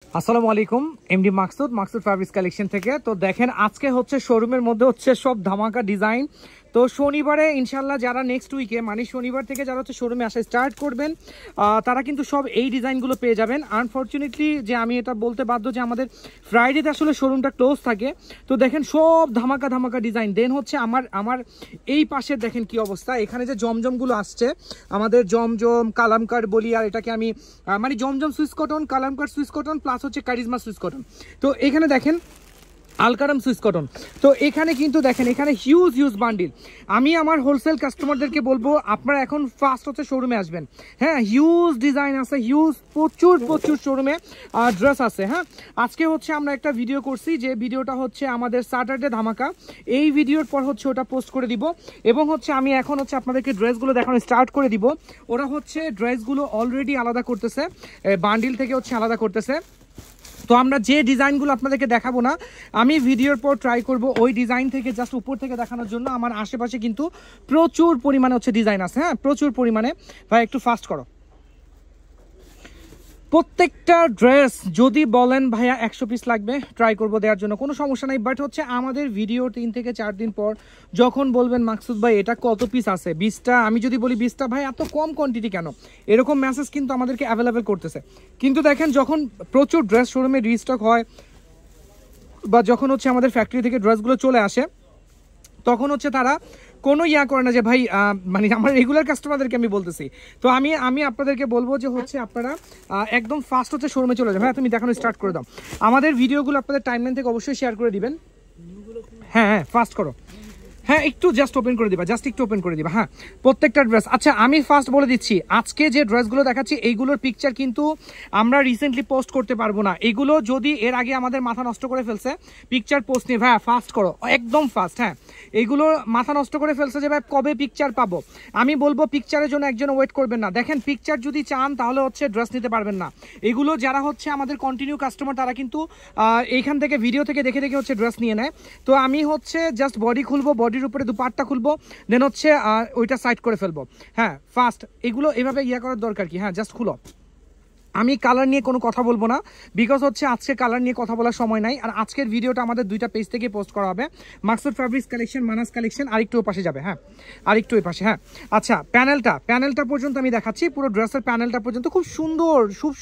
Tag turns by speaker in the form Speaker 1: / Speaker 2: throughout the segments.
Speaker 1: আসসালামু আলাইকুম MD Maksud fabrics collection থেকে। তো দেখেন আজকে হচ্ছে শোরুমের মধ্যে হচ্ছে সব ধামাকা ডিজাইন। তো শনিবারে ইনশাল্লাহ যারা নেক্সট উইকে মানে শনিবার থেকে যারা হচ্ছে শোরুমে আসা স্টার্ট করবেন তারা কিন্তু সব এই ডিজাইনগুলো পেয়ে যাবেন। আনফর্চুনেটলি যে আমি এটা বলতে বাধ্য যে আমাদের ফ্রাইডেতে আসলে শোরুমটা ক্লোজ থাকে। তো দেখেন সব ধামাকা ডিজাইন। দেন হচ্ছে আমার এই পাশে দেখেন কি অবস্থা, এখানে যে জমজমগুলো আসছে আমাদের জমজম কালামকার বলি, আর এটাকে আমি মানে জমজম Swiss cotton, কালামকার Swiss cotton plus হচ্ছে কারিজমা সুইস কটন। তো এখানে দেখেন আলকারাম সুইস কটন। তো এখানে কিন্তু দেখেন এখানে হিউজ বান্ডিল। আমি আমার হোলসেল কাস্টমারদেরকে বলবো আপনারা এখন ফার্স্ট হচ্ছে শোরুমে আসবেন। হ্যাঁ, হিউজ ডিজাইন আছে, হিউজ প্রচুর শোরুমে ড্রেস আছে। হ্যাঁ, আজকে হচ্ছে আমরা একটা ভিডিও করছি, যে ভিডিওটা হচ্ছে আমাদের স্যাটারডে ধামাকা। এই ভিডিওর পর হচ্ছে ওটা পোস্ট করে দিব, এবং হচ্ছে আমি এখন হচ্ছে আপনাদেরকে ড্রেসগুলো দেখানো স্টার্ট করে দিব। ওরা হচ্ছে ড্রেসগুলো অলরেডি আলাদা করতেছে, বান্ডিল থেকে হচ্ছে আলাদা করতেছে। তো আমরা যে ডিজাইনগুলো আপনাদেরকে দেখাবো না, আমি ভিডিওর পর ট্রাই করব ওই ডিজাইন থেকে জাস্ট উপর থেকে দেখানোর জন্য। আমার আশেপাশে কিন্তু প্রচুর পরিমাণে হচ্ছে ডিজাইন আছে। হ্যাঁ, প্রচুর পরিমাণে। ভাই একটু ফাস্ট করো। প্রত্যেকটা ড্রেস যদি বলেন ভাইয়া 100 পিস লাগবে, ট্রাই করবো দেওয়ার জন্য, কোনো সমস্যা নাই। বাট হচ্ছে আমাদের ভিডিও 3 থেকে 4 দিন পর যখন বলবেন মাকসুদ ভাই এটা কত পিস আছে, 20টা, আমি যদি বলি 20টা, ভাই এত কম কোয়ান্টিটি কেন, এরকম মেসেজ কিন্তু আমাদেরকে অ্যাভেলেবেল করতেছে। কিন্তু দেখেন যখন প্রচুর ড্রেস শোরুমে রিস্টক হয় বা যখন হচ্ছে আমাদের ফ্যাক্টরি থেকে ড্রেসগুলো চলে আসে, তখন হচ্ছে তারা কোনো ইয়া করে না যে ভাই মানে আমার রেগুলার কাস্টমারদেরকে আমি বলতেছি। তো আমি আপনাদেরকে বলবো যে হচ্ছে আপনারা একদম ফাস্ট হচ্ছে শোরুমে চলে যাবেন। হ্যাঁ, তুমি দেখানো স্টার্ট করে দাও। আমাদের ভিডিওগুলো আপনাদের টাইমলাইন থেকে অবশ্যই শেয়ার করে দিবেন। হ্যাঁ, ফাস্ট করো। হ্যাঁ, একটু জাস্ট ওপেন করে দিবা, জাস্ট একটু ওপেন করে দিবা। হ্যাঁ, প্রত্যেকটা ড্রেস। আচ্ছা, আমি ফার্স্ট বলে দিচ্ছি, আজকে যে ড্রেসগুলো দেখাচ্ছি এইগুলোর পিকচার কিন্তু আমরা রিসেন্টলি পোস্ট করতে পারবো না। এগুলো যদি এর আগে আমাদের মাথা নষ্ট করে ফেলছে পিকচার পোস্ট নিয়ে, ভাই ফাস্ট করো, একদম ফাস্ট। হ্যাঁ, এইগুলো মাথা নষ্ট করে ফেলছে যে ভাই কবে পিকচার পাবো। আমি বলবো পিকচারের জন্য একজন ওয়েট করবেন না। দেখেন পিকচার যদি চান তাহলে হচ্ছে ড্রেস নিতে পারবেন না। এগুলো যারা হচ্ছে আমাদের কন্টিনিউ কাস্টমার তারা কিন্তু এইখান থেকে ভিডিও থেকে দেখে দেখে হচ্ছে ড্রেস নিয়ে নেয়। তো আমি হচ্ছে জাস্ট বডি খুলবো, বডির উপরে দুপাট্টা খুলবো, দেন হচ্ছে ওইটা সাইড করে ফেলবো। হ্যাঁ, ফাস্ট। এগুলো এভাবে ইয়া করার দরকার কি? হ্যাঁ, জাস্ট খুলো। আমি কালার নিয়ে কোনো কথা বলবো না, বিকজ হচ্ছে আজকে কালার নিয়ে কথা বলার সময় নাই। আর আজকের ভিডিওটা আমাদের 2টা পেজ থেকে পোস্ট করা হবে, Maksud fabrics collection, Manas collection, আরেকটু ওই পাশে যাবে। হ্যাঁ, আরেকটু ওই পাশে। হ্যাঁ, আচ্ছা, প্যানেলটা পর্যন্ত আমি দেখাচ্ছি, পুরো ড্রেসের প্যানেলটা পর্যন্ত খুব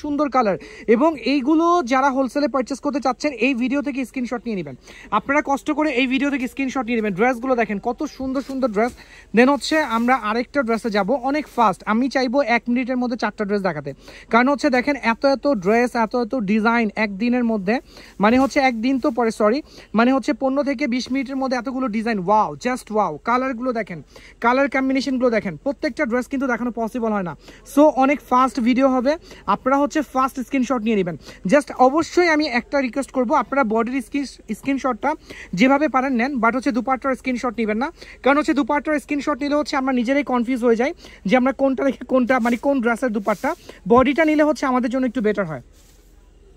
Speaker 1: সুন্দর কালার। এবং এইগুলো যারা হোলসেলে পারচেস করতে চাচ্ছেন এই ভিডিও থেকে স্ক্রিনশট নিয়ে নেবেন। আপনারা কষ্ট করে এই ভিডিও থেকে স্ক্রিনশট নিয়ে নেবেন। ড্রেসগুলো দেখেন কত সুন্দর ড্রেস। দেন হচ্ছে আমরা আরেকটা ড্রেসে যাব অনেক ফাস্ট। আমি চাইবো 1 মিনিটের মধ্যে 4টা ড্রেস দেখাতে, কারণ হচ্ছে দেখেন এত ড্রেস, এত ডিজাইন একদিনের মধ্যে, মানে হচ্ছে একদিন তো পরে সরি, মানে হচ্ছে 15 থেকে 20 মিনিটের মধ্যে এতগুলো ডিজাইন। Wow, just wow. কালারগুলো দেখেন, কালার কম্বিনেশনগুলো দেখেন। প্রত্যেকটা ড্রেস কিন্তু দেখানো পসিবল হয় না। সো অনেক ফাস্ট ভিডিও হবে, আপনারা হচ্ছে ফাস্ট স্ক্রিনশট নিয়ে নেবেন। জাস্ট অবশ্যই আমি একটা রিকোয়েস্ট করবো, আপনারা বডির স্ক্রিনশটটা যেভাবে পারেন নেন, বাট হচ্ছে দুপাট্টার স্ক্রিনশট নেবেন না। কারণ হচ্ছে দুপাট্টার স্ক্রিনশট নিলে হচ্ছে আমরা নিজেরাই কনফিউজ হয়ে যাই যে আমরা কোনটা রেখে কোনটা, মানে কোন ড্রেসের দুপাট্টা। বডিটা নিলে হচ্ছে আমাদের জন্য একটু বেটার হয়।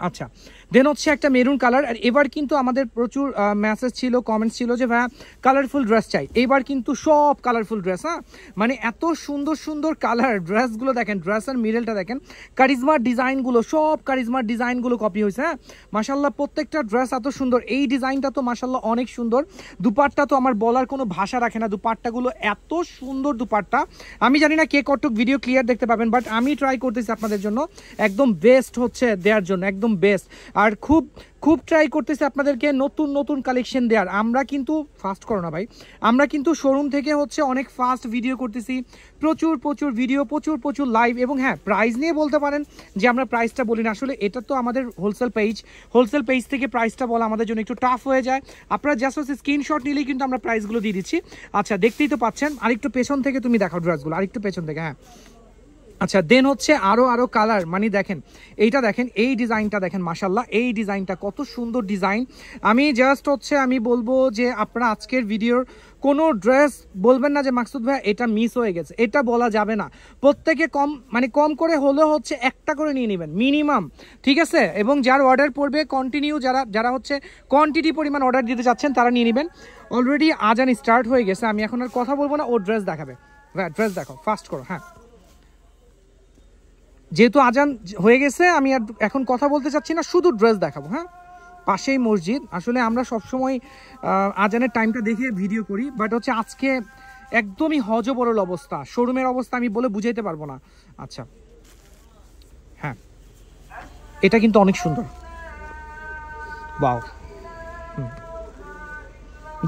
Speaker 1: আচ্ছা, দেন হচ্ছে একটা মেরুন কালার। আর এবার কিন্তু আমাদের প্রচুর মেসেজ ছিল, কমেন্টস ছিল যে ভাইয়া কালারফুল ড্রেস চাই। এবার কিন্তু সব কালারফুল ড্রেস। হ্যাঁ, মানে এত সুন্দর কালার ড্রেসগুলো দেখেন, ড্রেসের মিডলটা দেখেন, কারিজমার ডিজাইনগুলো, সব কারিজমার ডিজাইনগুলো কপি হয়েছে। হ্যাঁ, মাশাল্লাহ প্রত্যেকটা ড্রেস এত সুন্দর। এই ডিজাইনটা তো মাশাল্লাহ অনেক সুন্দর। দুপাট্টা তো আমার বলার কোনো ভাষা রাখে না, দুপাট্টাগুলো এত সুন্দর দুপাট্টা। আমি জানি না কে কতটুক ভিডিও ক্লিয়ার দেখতে পাবেন, বাট আমি ট্রাই করতেছি আপনাদের জন্য একদম বেস্ট হচ্ছে দেওয়ার জন্য, একদম বেস্ট। আর খুব ট্রাই করতেছি আপনাদেরকে নতুন কালেকশন দেওয়ার। আমরা কিন্তু ফাস্ট করো না ভাই, আমরা কিন্তু শোরুম থেকে হচ্ছে অনেক ফাস্ট ভিডিও করতেছি, প্রচুর ভিডিও, প্রচুর লাইভ। এবং হ্যাঁ, প্রাইস নিয়ে বলতে পারেন যে আমরা প্রাইসটা বলি না, আসলে এটা তো আমাদের হোলসেল পেজ থেকে প্রাইসটা বলা আমাদের জন্য একটু টাফ হয়ে যায়। আপনারা জাস্ট হচ্ছে স্ক্রিনশট নিলেই কিন্তু আমরা প্রাইসগুলো দিয়ে দিচ্ছি। আচ্ছা, দেখতেই তো পাচ্ছেন। আরেকটু পেছন থেকে তুমি দেখাও ড্রেসগুলো, আরেকটু পেছন থেকে। হ্যাঁ, আচ্ছা, দেন হচ্ছে আরো কালার, মানে দেখেন এইটা দেখেন, এই ডিজাইনটা দেখেন, মাশাল্লাহ এই ডিজাইনটা কত সুন্দর ডিজাইন। আমি জাস্ট হচ্ছে আমি বলবো যে আপনারা আজকের ভিডিওর কোনো ড্রেস বলবেন না যে মাকসুদ ভাই এটা মিস হয়ে গেছে, এটা বলা যাবে না। প্রত্যেকে কম করে হলেও হচ্ছে একটা করে নিয়ে নেবেন মিনিমাম, ঠিক আছে? এবং যার অর্ডার পড়বে কন্টিনিউ, যারা হচ্ছে কোয়ান্টিটি পরিমাণ অর্ডার দিতে চাচ্ছেন তারা নিয়ে নেবেন। অলরেডি আজান স্টার্ট হয়ে গেছে, আমি এখন আর কথা বলবো না, ও ড্রেস দেখাবে। ড্রেস দেখো, ফাস্ট করো। হ্যাঁ, যেহেতু আজান হয়ে গেছে আমি আর এখন কথা বলতে চাচ্ছি না, শুধু ড্রেস দেখাবো। হ্যাঁ, পাশেই মসজিদ, আসলে আমরা সবসময় আজানের টাইমটা দেখে ভিডিও করি, বাট হচ্ছে আজকে একদমই হজবরল অবস্থা, শোরুমের অবস্থা আমি বলে বুঝাইতে পারবো না। আচ্ছা হ্যাঁ, এটা কিন্তু অনেক সুন্দর, ওয়াও।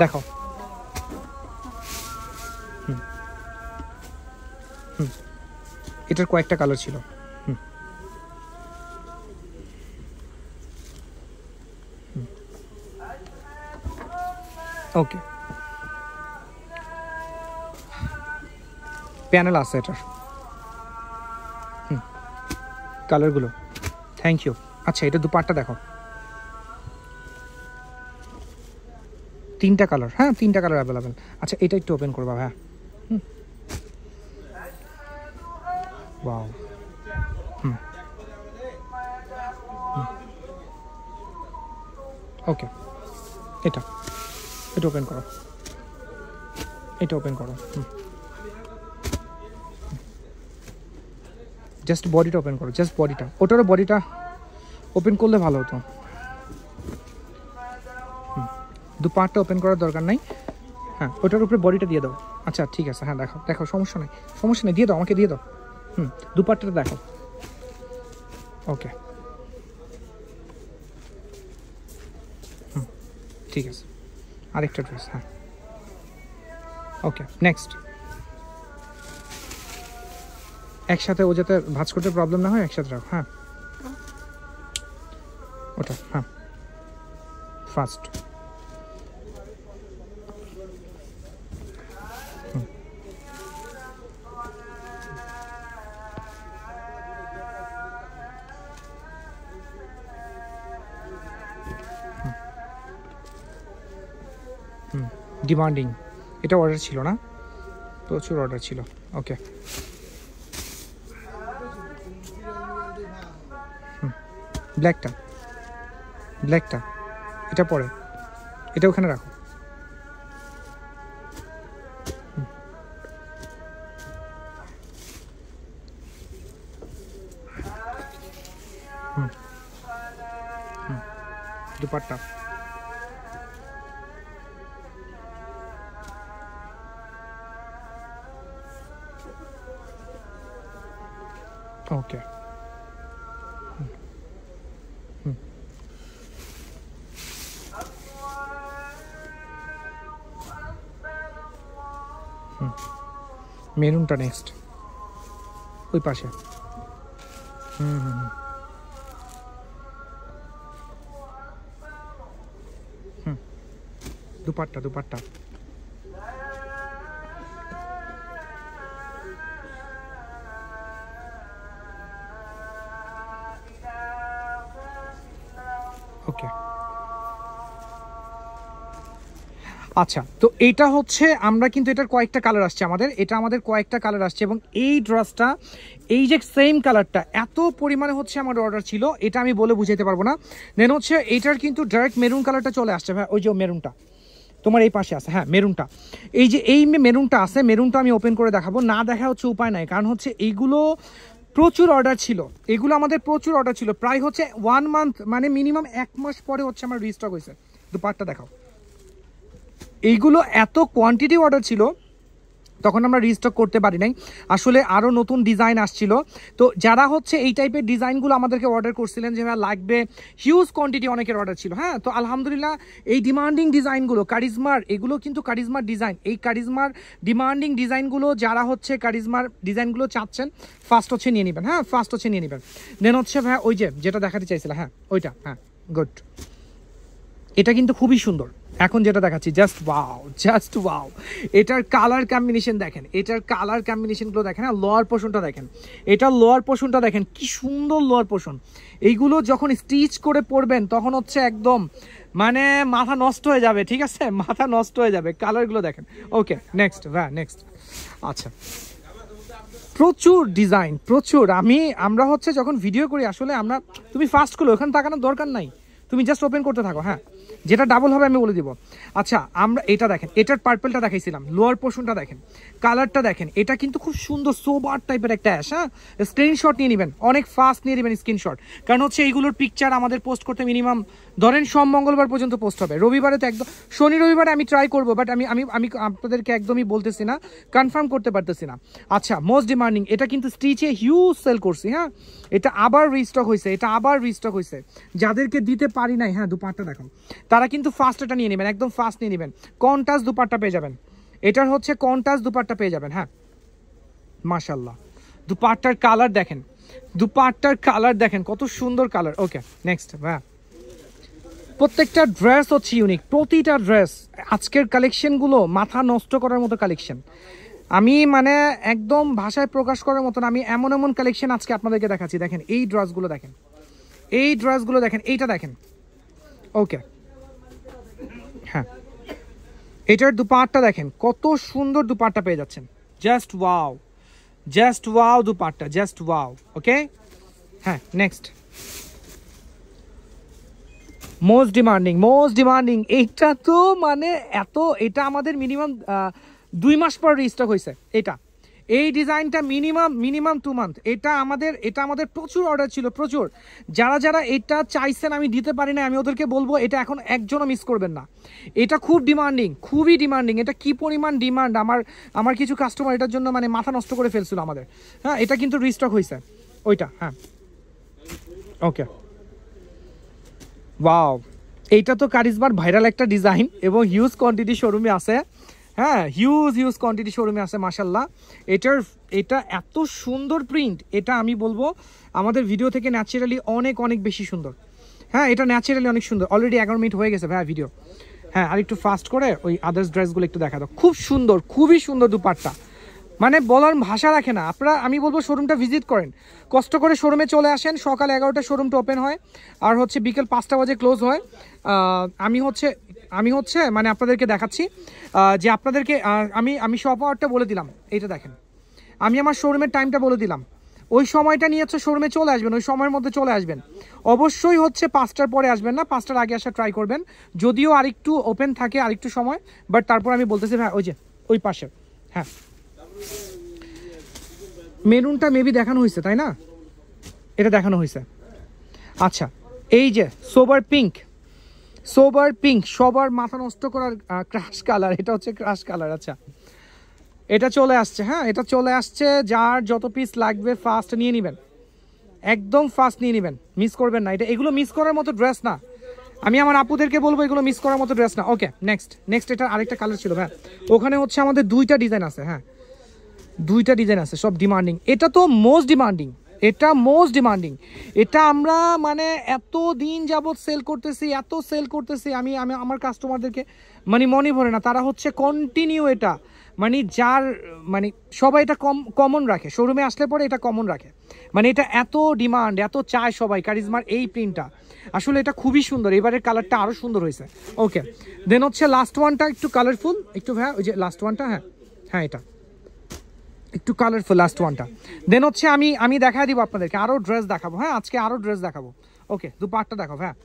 Speaker 1: দেখো এটার কয়েকটা কালার ছিল। ওকে, প্যানেল আছে এটার কালারগুলো, থ্যাংক ইউ। আচ্ছা এটা দুপাট্টা দেখো, 3টা কালার, হ্যাঁ 3টা কালার অ্যাভেলেবেল। আচ্ছা এটা একটু ওপেন করবা, হ্যাঁ ওয়াও, ওকে এটা ওপেন করো, এটা ওপেন করো, জাস্ট বডিটা ওপেন করো, জাস্ট বডিটা, ওটারও বডিটা ওপেন করলে ভালো হতো। দুপাটটা ওপেন করার দরকার নাই, হ্যাঁ ওটার উপরে বডিটা দিয়ে দাও। আচ্ছা ঠিক আছে, হ্যাঁ দেখো দেখো, সমস্যা নেই সমস্যা নেই, দিয়ে দাও আমাকে দিয়ে দাও। দুপাটটা দেখো, ওকে ঠিক আছে, আরেকটা ড্রেস, হ্যাঁ ওকে নেক্সট। একসাথে ও যাতে ভাঁজ করতে প্রবলেম না হয়, একসাথে রাখো, হ্যাঁ ওটা, হ্যাঁ ফার্স্ট। ডিমান্ডিং, এটা অর্ডার ছিল না, প্রচুর অর্ডার ছিল। ওকে ব্ল্যাকটা, ব্ল্যাকটা এটা পরে, এটা ওখানে রাখো। দুপাট্টা, ওকে মেরুনটা নেক্সট, ওই পাশে, দুপাট্টা, দুপাট্টা ওকে। আচ্ছা তো এটা হচ্ছে, আমরা কিন্তু এটার কয়েকটা কালার আসছে আমাদের, এটা আমাদের কয়েকটা কালার আসছে, এবং এই ড্রেসটা এই যে সেম কালারটা এত পরিমাণে হচ্ছে আমার অর্ডার ছিল, এটা আমি বলে বুঝাইতে পারবো না। দেন হচ্ছে এইটার কিন্তু ডাইরেক্ট মেরুন কালারটা চলে আসছে, ভাই ওই যে মেরুনটা তোমার এই পাশে আছে, হ্যাঁ মেরুনটা, এই যে এই মেরুনটা আছে, মেরুনটা আমি ওপেন করে দেখাবো, না দেখা হচ্ছে উপায় নাই, কারণ হচ্ছে এইগুলো প্রচুর অর্ডার ছিল, এগুলো আমাদের প্রচুর অর্ডার ছিল, প্রায় হচ্ছে 1 মান্থ, মানে মিনিমাম 1 মাস পরে হচ্ছে আমার রিস্টক হয়েছে। দুপাট্টা দেখাও, এইগুলো এত কোয়ান্টিটি অর্ডার ছিল, তখন আমরা রিস্টক করতে পারি নাই, আসলে আরও নতুন ডিজাইন আসছিল। তো যারা হচ্ছে এই টাইপের ডিজাইনগুলো আমাদেরকে অর্ডার করছিলেন যে ভাই লাগবে, হিউজ কোয়ান্টিটি অনেকের অর্ডার ছিল, হ্যাঁ তো আলহামদুলিল্লাহ এই ডিমান্ডিং ডিজাইনগুলো কারিজমার, এগুলো কিন্তু কারিজমার ডিজাইন, এই কারিজমার ডিমান্ডিং ডিজাইনগুলো যারা হচ্ছে কারিজমার ডিজাইনগুলো চাচ্ছেন ফার্স্ট হচ্ছে নিয়ে নেবেন, হ্যাঁ ফার্স্ট হচ্ছে নিয়ে নেবেন। দেন হচ্ছে ভাই ওই যে যেটা দেখাতে চাইছিলাম, হ্যাঁ ওইটা, হ্যাঁ গুড, এটা কিন্তু খুবই সুন্দর। এখন যেটা দেখাচ্ছি জাস্ট ওয়াও, জাস্ট ওয়াও, এটার কালার কম্বিনেশন দেখেন, এটার কালার কম্বিনেশনগুলো দেখেন, আর লোয়ার পোর্শনটা দেখেন, এটার লোয়ার পোর্শনটা দেখেন কি সুন্দর লোয়ার পোর্শন। এইগুলো যখন স্টিচ করে পরবেন তখন হচ্ছে একদম মানে মাথা নষ্ট হয়ে যাবে, ঠিক আছে মাথা নষ্ট হয়ে যাবে, কালারগুলো দেখেন। ওকে নেক্সট, হ্যাঁ নেক্সট। আচ্ছা প্রচুর ডিজাইন, প্রচুর, আমরা হচ্ছে যখন ভিডিও করি আসলে আমরা, তুমি ফাস্ট করো, ওখানে তাকানোর দরকার নাই, তুমি জাস্ট ওপেন করতে থাকো, হ্যাঁ যেটা ডাবল হবে আমি বলে দিব। আচ্ছা আমরা এটা দেখেন, এটার পার্পলটা দেখাইছিলাম, লোয়ার পোর্শনটা দেখেন, কালারটা দেখেন, এটা কিন্তু খুব সুন্দর সোবার টাইপের একটা অ্যাশ। হ্যাঁ, স্ক্রিনশট নিয়ে নেবেন, অনেক ফাস্ট নিয়ে নেবেন স্ক্রিনশট, কারণ হচ্ছে এইগুলোর পিকচার আমাদের পোস্ট করতে মিনিমাম ধরেন সোম মঙ্গলবার পর্যন্ত পোস্ট হবে। রবিবারে তো একদম, শনি রবিবারে আমি ট্রাই করবো, বাট আমি আমি আমি আপনাদেরকে একদমই বলতেছি না, কনফার্ম করতে পারতেছি না। আচ্ছা মোস্ট ডিমান্ডিং, এটা কিন্তু স্টিচে হিউজ সেল করছি। হ্যাঁ, এটা আবার রিস্টক হয়েছে, এটা আবার রিস্টক হয়েছে, যাদেরকে দিতে পারি নাই। হ্যাঁ, দুপাট্টা দেখুন, তারা কিন্তু ফার্স্ট এটা নিয়ে নেবেন, একদম ফার্স্ট নিয়ে নেবেন। কন্ট্রাস্ট দুপাট্টা পেয়ে যাবেন, এটার হচ্ছে কন্ট্রাস্ট দুপাট্টা পেয়ে যাবেন। হ্যাঁ মাশাআল্লাহ, দুপাট্টার কালার দেখেন, দুপাট্টার কালার দেখেন কত সুন্দর কালার। Okay next. হ্যাঁ, প্রত্যেকটা ড্রেস হচ্ছে ইউনিক, প্রতিটা ড্রেস। আজকের কালেকশনগুলো মাথা নষ্ট করার মতো কালেকশন, আমি মানে একদম ভাষায় প্রকাশ করার মতন। আমি এমন এমন কালেকশন আজকে আপনাদেরকে দেখাচ্ছি। দেখেন এই ড্রেসগুলো দেখেন, এই ড্রেসগুলো দেখেন, এইটা দেখেন। ওকে হ্যাঁ, এটার দুপাট্টা দেখেন কত সুন্দর দুপাট্টা পেয়ে যাচ্ছেন। Just wow, just wow dupatta, just wow. Okay হ্যাঁ next. Most demanding, most demanding, এইটা তো মানে এত, এটা আমাদের মিনিমাম 2 মাস পর রিস্টক হয়েছে। এটা এই ডিজাইনটা মিনিমাম 2 মান্থ। এটা আমাদের প্রচুর অর্ডার ছিল, প্রচুর। যারা যারা এটা চাইছেন আমি দিতে পারি না, আমি ওদেরকে বলবো এটা এখন একজনও মিস করবেন না। এটা খুব ডিমান্ডিং, খুবই ডিমান্ডিং। এটা কি পরিমাণ ডিমান্ড, আমার কিছু কাস্টমার এটার জন্য মানে মাথা নষ্ট করে ফেলছিল আমাদের। হ্যাঁ, এটা কিন্তু রিস্টক হয়েছে ওইটা। হ্যাঁ ওকে ওয়াও, এইটা তো কারিজমার ভাইরাল একটা ডিজাইন এবং হিউজ কোয়ান্টিটি শোরুমে আছে। হ্যাঁ, হিউজ কোয়ান্টিটি শোরুমে আছে মাশাল্লাহ। এটা এত সুন্দর প্রিন্ট, এটা আমি বলবো আমাদের ভিডিও থেকে ন্যাচারালি অনেক অনেক বেশি সুন্দর। হ্যাঁ, এটা ন্যাচারালি অনেক সুন্দর। অলরেডি 11 মিনিট হয়ে গেছে ভাইয়া ভিডিও। হ্যাঁ, আর একটু ফাস্ট করে ওই আদার্স ড্রেসগুলো একটু দেখা দাও। খুব সুন্দর, খুবই সুন্দর দুপাট্টা, মানে বলার ভাষা রাখে না। আপনারা আমি বলবো শোরুমটা ভিজিট করেন, কষ্ট করে শোরুমে চলে আসেন। সকাল 11টা শোরুমটা ওপেন হয়, আর হচ্ছে বিকেল 5টা বাজে ক্লোজ হয়। আমি হচ্ছে মানে আপনাদেরকে দেখাচ্ছি যে আপনাদেরকে আমি শপ আওয়ারটা বলে দিলাম। এইটা দেখেন, আমি আমার শোরুমের টাইমটা বলে দিলাম। ওই সময়টা নিয়ে হচ্ছে শোরুমে চলে আসবেন, ওই সময়ের মধ্যে চলে আসবেন। অবশ্যই হচ্ছে 5টার পরে আসবেন না, 5টার আগে আসা ট্রাই করবেন। যদিও আরেকটু ওপেন থাকে, আরেকটু সময়, বাট তারপর আমি বলতেছি ভাই ওই যে ওই পাশে। হ্যাঁ, মেরুনটা মেবি দেখানো হয়েছে তাই না, এটা দেখানো হয়েছে। আচ্ছা, এই যে সোবার পিঙ্ক, সবার মাথা নষ্ট করার ক্রাশ কালার, এটা হচ্ছে ক্রাশ কালার। আচ্ছা, এটা চলে আসছে। হ্যাঁ, এটা চলে আসছে, যার যত পিস লাগবে ফার্স্ট নিয়ে নেবেন, একদম ফার্স্ট নিয়ে নেবেন, মিস করবেন না। এগুলো মিস করার মতো ড্রেস না, আমি আমার আপুদেরকে বলবো এগুলো মিস করার মতো ড্রেস না। Okay next. এটা আরেকটা কালার ছিল। হ্যাঁ, ওখানে হচ্ছে আমাদের 2টা ডিজাইন আছে। হ্যাঁ, 2টা ডিজাইন আছে, সব ডিমান্ডিং। এটা তো মোস্ট ডিমান্ডিং, এটা মোস্ট ডিমান্ডিং। এটা আমরা মানে এত দিন যাবত সেল করতেছি, আমি আমার কাস্টমারদেরকে মানে মনে ভরে না, তারা হচ্ছে কন্টিনিউ এটা মানে যার মানে সবাই এটা কমন রাখে, শোরুমে আসলে পরে এটা কমন রাখে। মানে এটা এত ডিমান্ড, এত চায় সবাই কারিজমার এই প্রিন্টটা। আসলে এটা খুবই সুন্দর, এবারের কালারটা আরও সুন্দর হয়েছে। ওকে দেন হচ্ছে লাস্ট ওয়ানটা একটু কালারফুল, একটু হ্যাঁ ওই যে লাস্ট ওয়ানটা। হ্যাঁ এটা একটু কালারফুল লাস্ট ওয়ানটা। দেন হচ্ছে আমি দেখা দিব আপনাদেরকে, আরও ড্রেস দেখাবো। হ্যাঁ, আজকে আরও ড্রেস দেখাবো। ওকে, দুপাট্টা দেখাবো। হ্যাঁ,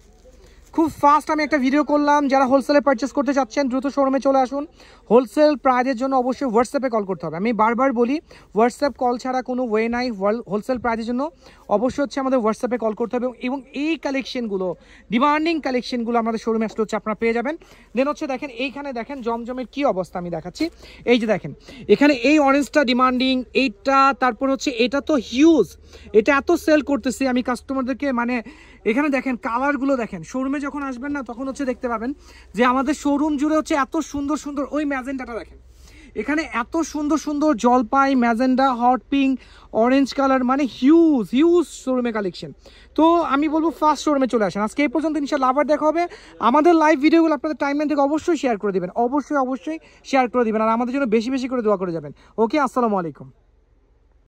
Speaker 1: খুব ফাস্ট আমি একটা ভিডিও করলাম। যারা হোলসেলে পারচেস করতে চাচ্ছেন দ্রুত শোরুমে চলে আসুন। হোলসেল প্রাইজের জন্য অবশ্যই হোয়াটসঅ্যাপে কল করতে হবে। আমি বারবার বলি হোয়াটসঅ্যাপ কল ছাড়া কোনো ওয়ে নাই। হোলসেল প্রাইজের জন্য অবশ্যই হচ্ছে আমাদের হোয়াটসঅ্যাপে কল করতে হবে, এবং এই কালেকশনগুলো ডিমান্ডিং কালেকশনগুলো আমাদের শোরুমে আসলে হচ্ছে আপনারা পেয়ে যাবেন। দেন হচ্ছে দেখেন এইখানে দেখেন জমজমের কি অবস্থা আমি দেখাচ্ছি। এই যে দেখেন এখানে এই অরেঞ্জটা ডিমান্ডিং, এইটা, তারপর হচ্ছে এটা তো হিউজ, এটা এত সেল করতেছি আমি কাস্টমারদেরকে। মানে এখানে দেখেন কালারগুলো দেখেন, শোরুমে যখন আসবেন না তখন হচ্ছে দেখতে পাবেন যে আমাদের শোরুম জুড়ে হচ্ছে এত সুন্দর সুন্দর। ওই ম্যাজেন্ডাটা দেখেন, এখানে এত সুন্দর সুন্দর জলপাই, magenta, hot pink, orange colour, মানে হিউজ শোরুমে কালেকশন। তো আমি বলবো ফার্স্ট শোরুমে চলে আসেন। আজকে এই পর্যন্ত ইনশাআল্লাহ আবার দেখা হবে। আমাদের লাইভ ভিডিওগুলো আপনাদের টাইমলাইন থেকে অবশ্যই শেয়ার করে দেবেন, অবশ্যই শেয়ার করে দেবেন, আর আমাদের জন্য বেশি বেশি করে দোয়া করে যাবেন। ওকে, আসসালামু আলাইকুম।